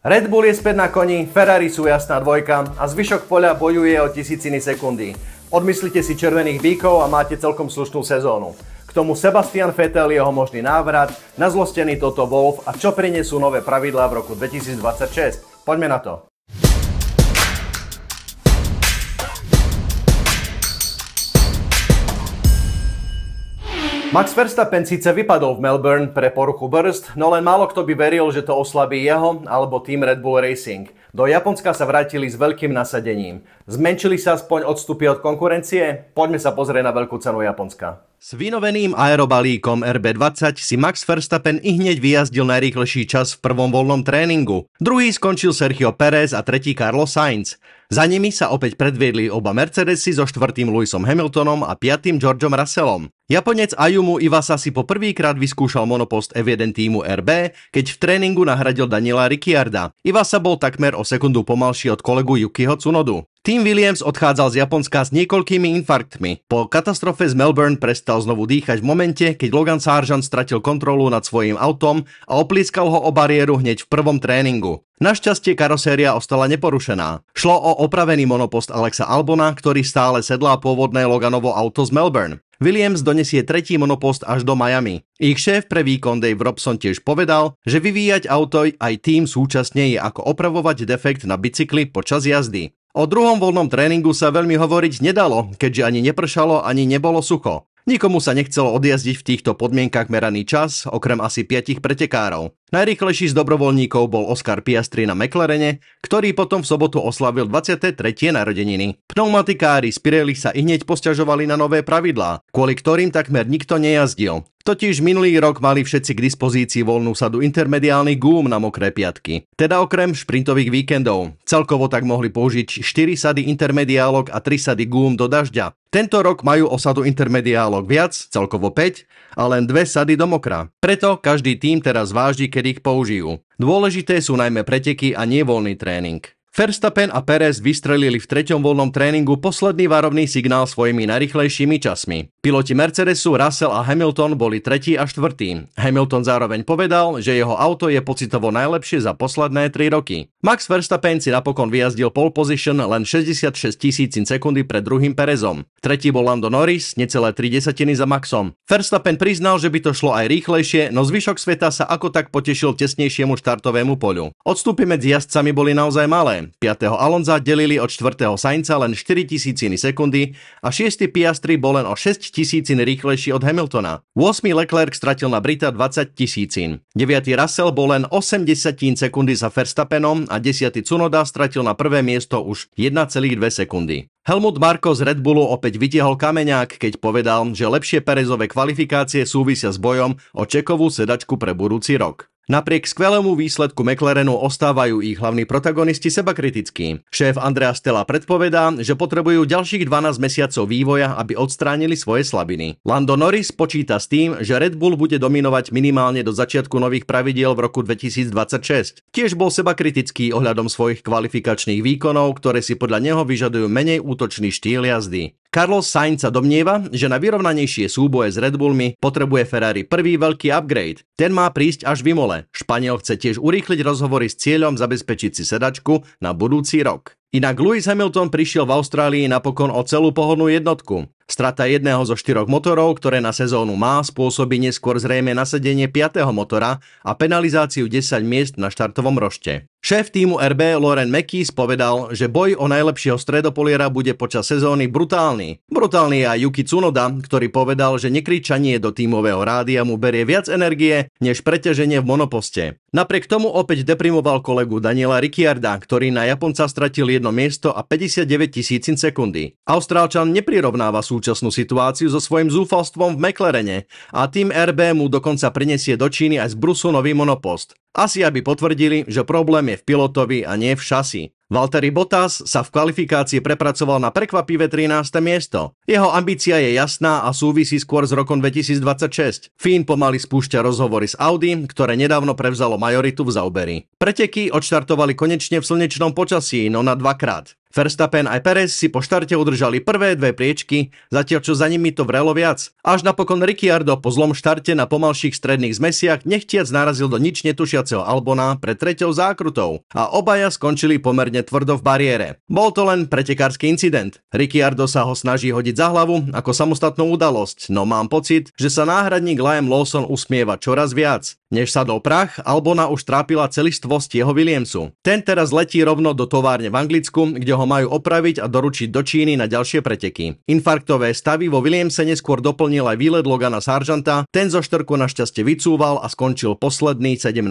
Red Bull je späť na koni, Ferrari sú jasná dvojka a zvyšok poľa bojuje o tisíciny sekundy. Odmyslite si červených bíkov a máte celkom slušnú sezónu. K tomu Sebastian Vettel, jeho možný návrat, nazlostený Toto Wolff a čo prinesú nové pravidlá v roku 2026. Poďme na to. Max Verstappen síce vypadol v Melbourne pre poruchu brzd, no len málo kto by veril, že to oslabí jeho alebo tým Red Bull Racing. Do Japonska sa vrátili s veľkým nasadením. Zmenšili sa aspoň odstupy od konkurencie? Poďme sa pozrieť na veľkú cenu Japonska. S vynoveným aerobalíkom RB20 si Max Verstappen ihneď vyjazdil najrýchlejší čas v prvom voľnom tréningu. Druhý skončil Sergio Pérez a tretí Carlos Sainz. Za nimi sa opäť predviedli oba Mercedesy so štvrtým Lewisom Hamiltonom a piatým Georgeom Russellom. Japonec Ayumu Iwasa si po prvýkrát vyskúšal monopost F1 týmu RB, keď v tréningu nahradil Daniela Ricciarda. Iwasa bol takmer o sekundu pomalší od kolegu Yukiho Tsunodu. Team Williams odchádzal z Japonska s niekoľkými infarktmi. Po katastrofe z Melbourne prestal znovu dýchať v momente, keď Logan Sargent stratil kontrolu nad svojím autom a oplískal ho o bariéru hneď v prvom tréningu. Našťastie karoséria ostala neporušená. Šlo o opravený monopost Alexa Albona, ktorý stále sedlá pôvodné Loganovo auto z Melbourne. Williams donesie tretí monopost až do Miami. Ich šéf pre výkon Dave Robson tiež povedal, že vyvíjať auto aj tým súčasne je ako opravovať defekt na bicykli počas jazdy. O druhom voľnom tréningu sa veľmi hovoriť nedalo, keďže ani nepršalo, ani nebolo sucho. Nikomu sa nechcelo odjazdiť v týchto podmienkach meraný čas, okrem asi 5 pretekárov. Najrýchlejší z dobrovoľníkov bol Oscar Piastri na McLarene, ktorý potom v sobotu oslavil 23. narodeniny. Pneumatikári z Pirelli sa ihneď posťažovali na nové pravidlá, kvôli ktorým takmer nikto nejazdil. Totiž minulý rok mali všetci k dispozícii voľnú sadu intermediálnych gúm na mokré piatky. Teda okrem šprintových víkendov. Celkovo tak mohli použiť 4 sady intermediálok a 3 sady gúm do dažďa. Tento rok majú o sadu intermediálok viac, celkovo 5, a len 2 sady do mokra. Preto každý tím teraz váži, kedy ich použijú. Dôležité sú najmä preteky a nie voľný tréning. Verstappen a Pérez vystrelili v treťom voľnom tréningu posledný varovný signál svojimi najrýchlejšími časmi. Piloti Mercedesu Russell a Hamilton boli tretí a štvrtý. Hamilton zároveň povedal, že jeho auto je pocitovo najlepšie za posledné 3 roky. Max Verstappen si napokon vyjazdil pole position len 66 000 sekundy pred druhým Pérezom. Tretí bol Lando Norris, necelé 3 desatiny za Maxom. Verstappen priznal, že by to šlo aj rýchlejšie, no zvyšok sveta sa ako tak potešil tesnejšiemu štartovému poľu. Odstupy medzi jazdcami boli naozaj malé. 5. Alonza delili od 4. Sainza len 4 000 sekundy a 6. Piastri bol len o 6 000 rýchlejší od Hamiltona. 8. Leclerc stratil na Brita 20 000. 9. Russell bol len 80 sekundy za Verstappenom a 10. Tsunoda stratil na prvé miesto už 1,2 sekundy. Helmut Marko z Red Bullu opäť vytiahol kameňák, keď povedal, že lepšie Pérezové kvalifikácie súvisia s bojom o čekovú sedačku pre budúci rok. Napriek skvelému výsledku McLarenu ostávajú ich hlavní protagonisti sebakritickí. Šéf Andrea Stella predpovedá, že potrebujú ďalších 12 mesiacov vývoja, aby odstránili svoje slabiny. Lando Norris počíta s tým, že Red Bull bude dominovať minimálne do začiatku nových pravidiel v roku 2026. Tiež bol sebakritický ohľadom svojich kvalifikačných výkonov, ktoré si podľa neho vyžadujú menej útočný štýl jazdy. Carlos Sainz sa domnieva, že na vyrovnanejšie súboje s Red Bullmi potrebuje Ferrari prvý veľký upgrade. Ten má prísť až v Imole. Španiel chce tiež urýchliť rozhovory s cieľom zabezpečiť si sedačku na budúci rok. Inak Lewis Hamilton prišiel v Austrálii napokon o celú pohodnú jednotku. Strata jedného zo 4 motorov, ktoré na sezónu má, spôsobí neskôr zrejme nasadenie 5. motora a penalizáciu 10 miest na štartovom rošte. Šéf týmu RB Lauren Mekies povedal, že boj o najlepšieho stredopoliera bude počas sezóny brutálny. Brutálny je aj Yuki Tsunoda, ktorý povedal, že nekričanie do tímového rádia mu berie viac energie, než preťaženie v monoposte. Napriek tomu opäť deprimoval kolegu Daniela Ricciarda, ktorý na Japonca stratil 1 miesto a 59 000 sekundy. Austrálčan neprirovnáva súčasnú situáciu so svojím zúfalstvom v McLarene a tým RB mu dokonca prinesie do Číny aj z Brusu nový monopost. Asi aby potvrdili, že problém je v pilotovi a nie v šasi. Valtteri Bottas sa v kvalifikácii prepracoval na prekvapivé 13. miesto. Jeho ambícia je jasná a súvisí skôr s rokom 2026. Finn pomaly spúšťa rozhovory s Audi, ktoré nedávno prevzalo majoritu v Zauberi. Preteky odštartovali konečne v slnečnom počasí, no na 2-krát. Verstappen aj Perez si po štarte udržali prvé dve priečky, zatiaľ čo za nimi to vrelo viac. Až napokon Ricciardo po zlom štarte na pomalších stredných zmesiach nechtiac narazil do nič netušiaceho Albona pred treťou zákrutou a obaja skončili pomerne tvrdo v bariére. Bol to len pretekársky incident. Ricciardo sa ho snaží hodiť za hlavu ako samostatnú udalosť, no mám pocit, že sa náhradník Liam Lawson usmieva čoraz viac. Než sadol prach, Albona už trápila celistvosť jeho Williamsu. Ten teraz letí rovno do továrne v Anglicku, kde ho majú opraviť a doručiť do Číny na ďalšie preteky. Infarktové stavy vo Williamse neskôr doplnil aj výlet Logana Sargenta, ten zo štrku našťastie vycúval a skončil posledný 17.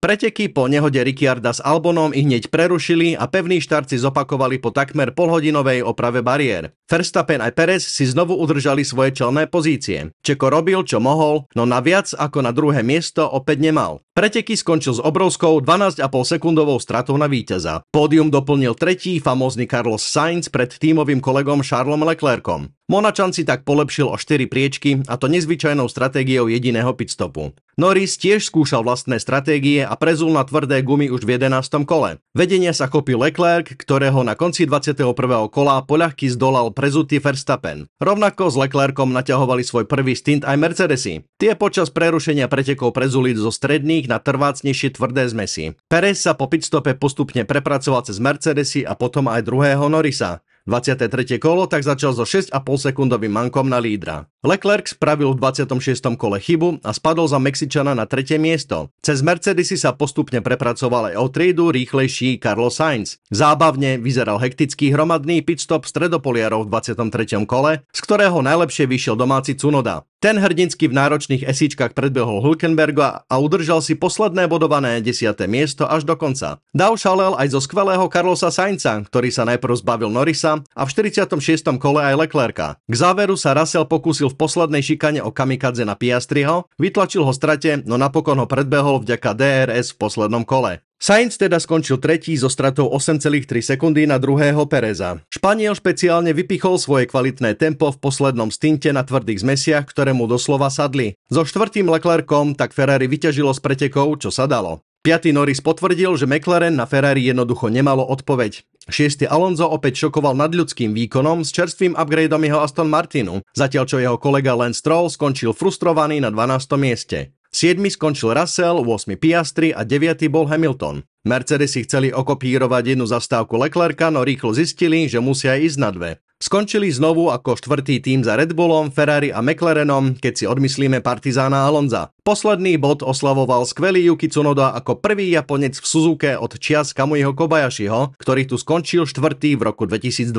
Preteky po nehode Ricciarda s Albonom ich hneď prerušili a pevný štart si zopakovali po takmer polhodinovej oprave bariér. Verstappen aj Perez si znovu udržali svoje čelné pozície. Čeko robil, čo mohol, no na viac ako na druhé miesto opäť nemal. Preteky skončil s obrovskou 12,5 sekundovou stratou na víťaza. Pódium doplnil tretí famózny Carlos Sainz pred tímovým kolegom Charlesom Leclercom. Monačan si tak polepšil o 4 priečky, a to nezvyčajnou stratégiou jediného pitstopu. Norris tiež skúšal vlastné stratégie a prezul na tvrdé gumy už v 11. kole. Vedenia sa chopil Leclerc, ktorého na konci 21. kola poľahky zdolal prezutý Verstappen. Rovnako s Leclercom naťahovali svoj prvý stint aj Mercedesy. Tie počas prerušenia pretekov prezuli zo stredných na trvácnejšie tvrdé zmesi. Perez sa po pitstope postupne prepracoval cez Mercedesy a potom aj druhého Norrisa. 23. kolo tak začal so 6,5 sekundovým mankom na lídra. Leclerc spravil v 26. kole chybu a spadol za Mexičana na 3. miesto. Cez Mercedesy sa postupne prepracoval aj o triedu rýchlejší Carlos Sainz. Zábavne vyzeral hektický hromadný pitstop stredopoliarov v 23. kole, z ktorého najlepšie vyšiel domáci Tsunoda. Ten hrdinsky v náročných esíčkach predbehol Hülkenberga a udržal si posledné bodované 10. miesto až do konca. Dav šalel aj zo skvelého Carlosa Sainza, ktorý sa najprv zbavil Norrisa a v 46. kole aj Leclerca. K záveru sa Russell pokúsil v poslednej šikane o kamikadze na Piastriho, vytlačil ho strate, no napokon ho predbehol vďaka DRS v poslednom kole. Sainz teda skončil tretí so stratou 8,3 sekundy na druhého Pereza. Španiel špeciálne vypichol svoje kvalitné tempo v poslednom stinte na tvrdých zmesiach, ktoré mu doslova sadli. So štvrtým Leclercom tak Ferrari vyťažilo z pretekov, čo sa dalo. 5. Norris potvrdil, že McLaren na Ferrari jednoducho nemalo odpoveď. 6. Alonso opäť šokoval nadľudským výkonom s čerstvým upgradeom jeho Aston Martinu, zatiaľ čo jeho kolega Lance Stroll skončil frustrovaný na 12. mieste. 7. skončil Russell, 8. Piastri a 9. bol Hamilton. Mercedesi chceli okopírovať jednu zastávku Leclerca, no rýchlo zistili, že musia ísť na dve. Skončili znovu ako štvrtý tím za Red Bullom, Ferrari a McLarenom, keď si odmyslíme partizána Alonza. Posledný bod oslavoval skvelý Yuki Tsunoda ako prvý Japonec v Suzuke od čias Kamuiho Kobayashiho, ktorý tu skončil štvrtý v roku 2012.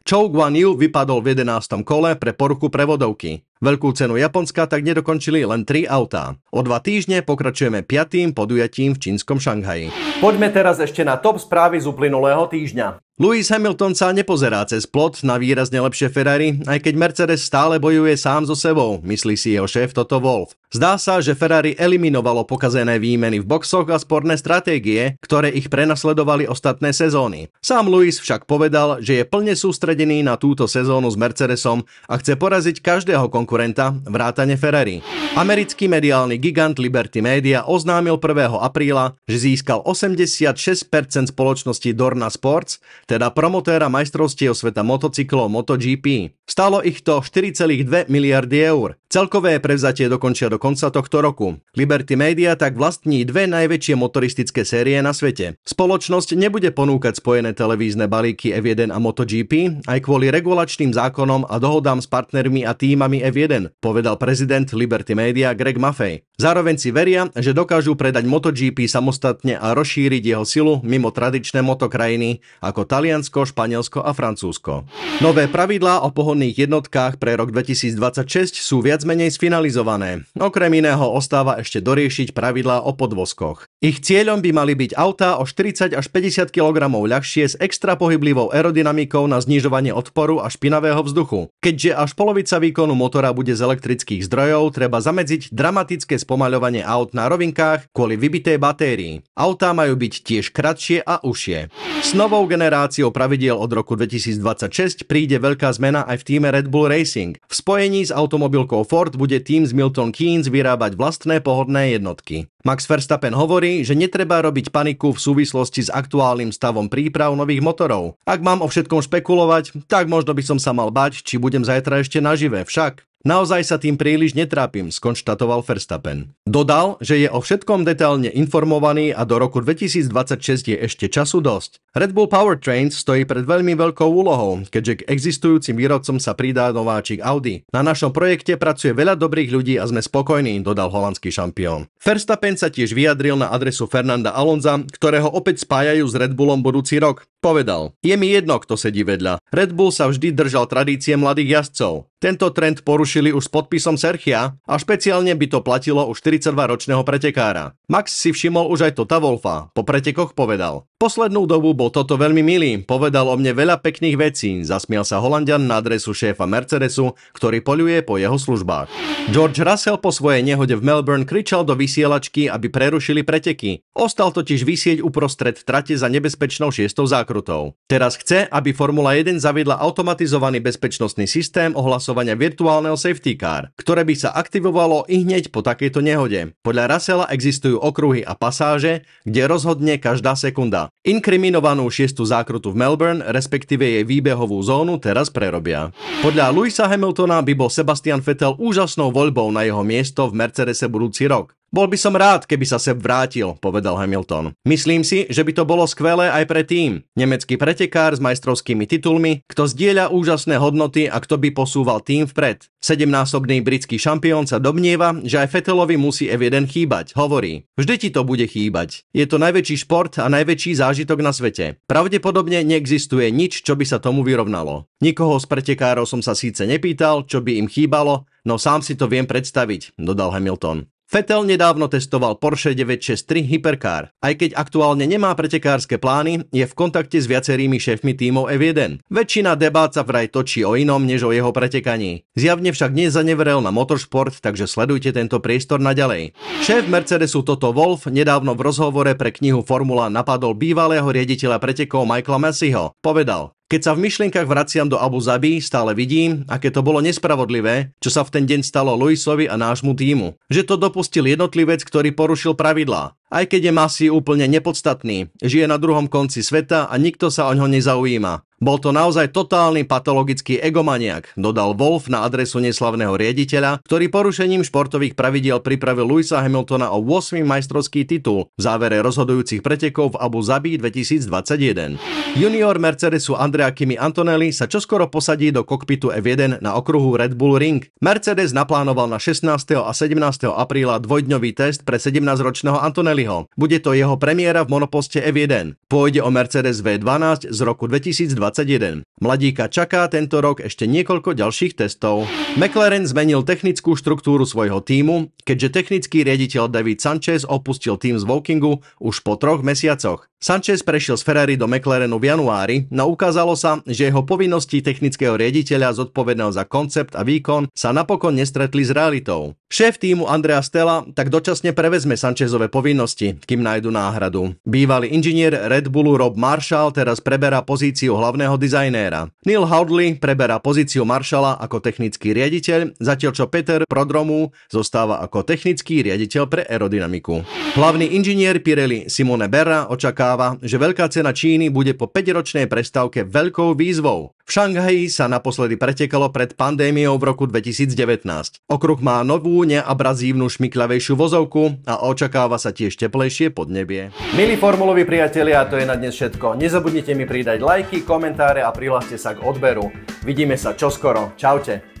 Chou Guan-Yu vypadol v 11. kole pre poruchu prevodovky. Veľkú cenu Japonska tak nedokončili len 3 autá. O 2 týždne pokračujeme 5. podujatím v čínskom Šanghaji. Poďme teraz ešte na top správy z uplynulého týždňa. Lewis Hamilton sa nepozerá cez plot na výrazne lepšie Ferrari, aj keď Mercedes stále bojuje sám so sebou, myslí si jeho šéf Toto Wolff. Zdá sa, že Ferrari eliminovalo pokazené výmeny v boxoch a sporné stratégie, ktoré ich prenasledovali ostatné sezóny. Sám Lewis však povedal, že je plne sústredený na túto sezónu s Mercedesom a chce poraziť každého konkurenta, vrátane Ferrari. Americký mediálny gigant Liberty Media oznámil 1. apríla, že získal 86% spoločnosti Dorna Sports, teda promotéra majstrovstiev sveta motocyklov MotoGP. Stalo ich to 4,2 miliardy eur. Celkové prevzatie dokončia do konca tohto roku. Liberty Media tak vlastní dve najväčšie motoristické série na svete. Spoločnosť nebude ponúkať spojené televízne balíky F1 a MotoGP aj kvôli regulačným zákonom a dohodám s partnermi a tímami F1, povedal prezident Liberty Media Greg Maffei. Zároveň si veria, že dokážu predať MotoGP samostatne a rozšíriť jeho silu mimo tradičné motokrajiny ako Taliansko, Španielsko a Francúzsko. Nové pravidlá o pohodných jednotkách pre rok 2026 sú viac menej sfinalizované. Okrem iného ostáva ešte doriešiť pravidlá o podvozkoch. Ich cieľom by mali byť autá o 40 až 50 kg ľahšie s extra pohyblivou aerodynamikou na znižovanie odporu a špinavého vzduchu. Keďže až polovica výkonu motora bude z elektrických zdrojov, treba zamedziť dramatické spomaľovanie aut na rovinkách kvôli vybitej batérii. Autá majú byť tiež kratšie a užšie. S novou generáciou pravidiel od roku 2026 príde veľká zmena aj v tíme Red Bull Racing. V spojení s automobilkou Ford bude tím z Milton Keynes Alpines vyrábať vlastné pohodné jednotky. Max Verstappen hovorí, že netreba robiť paniku v súvislosti s aktuálnym stavom príprav nových motorov. Ak mám o všetkom špekulovať, tak možno by som sa mal bať, či budem zajtra ešte nažive, však. Naozaj sa tým príliš netrápim, skonštatoval Verstappen. Dodal, že je o všetkom detailne informovaný a do roku 2026 je ešte času dosť. Red Bull Powertrains stojí pred veľmi veľkou úlohou, keďže k existujúcim výrobcom sa pridá nováčik Audi. Na našom projekte pracuje veľa dobrých ľudí a sme spokojní, dodal holandský šampión. Verstappen sa tiež vyjadril na adresu Fernanda Alonsa, ktorého opäť spájajú s Red Bullom budúci rok. Povedal: "Je mi jedno, kto sedí vedľa. Red Bull sa vždy držal tradície mladých jazdcov. Tento trend porušili už s podpisom Sergia a špeciálne by to platilo u 42-ročného pretekára. Max si všimol už aj Tota Wolffa. Po pretekoch povedal: "Poslednú dobu bol toto veľmi milý, povedal o mne veľa pekných vecí", zasmial sa Holanďan na adresu šéfa Mercedesu, ktorý poľuje po jeho službách. George Russell po svojej nehode v Melbourne kričal do vysielačky, aby prerušili preteky. Ostal totiž visieť uprostred trate za nebezpečnou 6. zákrutou. Teraz chce, aby Formula 1 zaviedla automatizovaný bezpečnostný systém ohlasovania virtuálneho safety car, ktoré by sa aktivovalo i hneď po takejto nehode. Podľa Russella existujú okruhy a pasáže, kde rozhodne každá sekunda. Inkriminovanú 6. zákrutu v Melbourne, respektíve jej výbehovú zónu, teraz prerobia. Podľa Lewisa Hamiltona by bol Sebastian Vettel úžasnou voľbou na jeho miesto v Mercedese budúci rok. "Bol by som rád, keby sa Seb vrátil", povedal Hamilton. "Myslím si, že by to bolo skvelé aj pre tým. Nemecký pretekár s majstrovskými titulmi, kto zdieľa úžasné hodnoty a kto by posúval tým vpred. 7-násobný britský šampión sa domnieva, že aj Vettelovi musí F1 chýbať, hovorí. Vždy ti to bude chýbať. Je to najväčší šport a najväčší zážitok na svete. Pravdepodobne neexistuje nič, čo by sa tomu vyrovnalo. Nikoho z pretekárov som sa síce nepýtal, čo by im chýbalo, no sám si to viem predstaviť", dodal Hamilton. Vettel nedávno testoval Porsche 963 Hypercar. Aj keď aktuálne nemá pretekárske plány, je v kontakte s viacerými šéfmi tímov F1. Väčšina debát sa vraj točí o inom, než o jeho pretekaní. Zjavne však nezaneverel na motorsport, takže sledujte tento priestor naďalej. Šéf Mercedesu Toto Wolff nedávno v rozhovore pre knihu Formula napadol bývalého riaditeľa pretekov Michaela Masseyho. Povedal: "Keď sa v myšlienkach vraciam do Abu Zabi, stále vidím, aké to bolo nespravodlivé, čo sa v ten deň stalo Lewisovi a nášmu tímu. Že to dopustil jednotlivec, ktorý porušil pravidlá. Aj keď je Massey úplne nepodstatný, žije na druhom konci sveta a nikto sa o ňo nezaujíma. Bol to naozaj totálny patologický egomaniak", dodal Wolff na adresu neslavného riaditeľa, ktorý porušením športových pravidiel pripravil Lewisa Hamiltona o 8. majstrovský titul v závere rozhodujúcich pretekov v Abu Zabi 2021. Junior Mercedesu Andrea Kimi Antonelli sa čoskoro posadí do kokpitu F1 na okruhu Red Bull Ring. Mercedes naplánoval na 16. a 17. apríla dvojdňový test pre 17-ročného Antonelliho. Bude to jeho premiéra v monoposte F1. Pôjde o Mercedes V12 z roku 2021. Mladíka čaká tento rok ešte niekoľko ďalších testov. McLaren zmenil technickú štruktúru svojho tímu, keďže technický riaditeľ David Sanchez opustil tím z Wokingu už po 3 mesiacoch. Sanchez prešiel z Ferrari do McLarenu v januári, no ukázalo sa, že jeho povinnosti technického riaditeľa zodpovedného za koncept a výkon sa napokon nestretli s realitou. Šéf tímu Andrea Stella tak dočasne prevezme Sanchezove povinnosti, kým nájdu náhradu. Bývalý inžinier Red Bullu Rob Marshall teraz preberá pozíciu hlavného dizajnéra. Neil Howley preberá pozíciu Marshalla ako technický riaditeľ, zatiaľ čo Peter Prodromu zostáva ako technický riaditeľ pre aerodynamiku. Hlavný inžinier Pirelli Simone Berra očakáva, že veľká cena Číny bude po 5-ročnej prestávke veľkou výzvou. V Šanghaji sa naposledy pretekalo pred pandémiou v roku 2019. Okruh má novú, neabrazívnu, šmykľavejšiu vozovku a očakáva sa tiež teplejšie podnebie. Milí formuloví priatelia, to je na dnes všetko. Nezabudnite mi pridať lajky, komentáre a prihláste sa k odberu. Vidíme sa čoskoro. Čaute.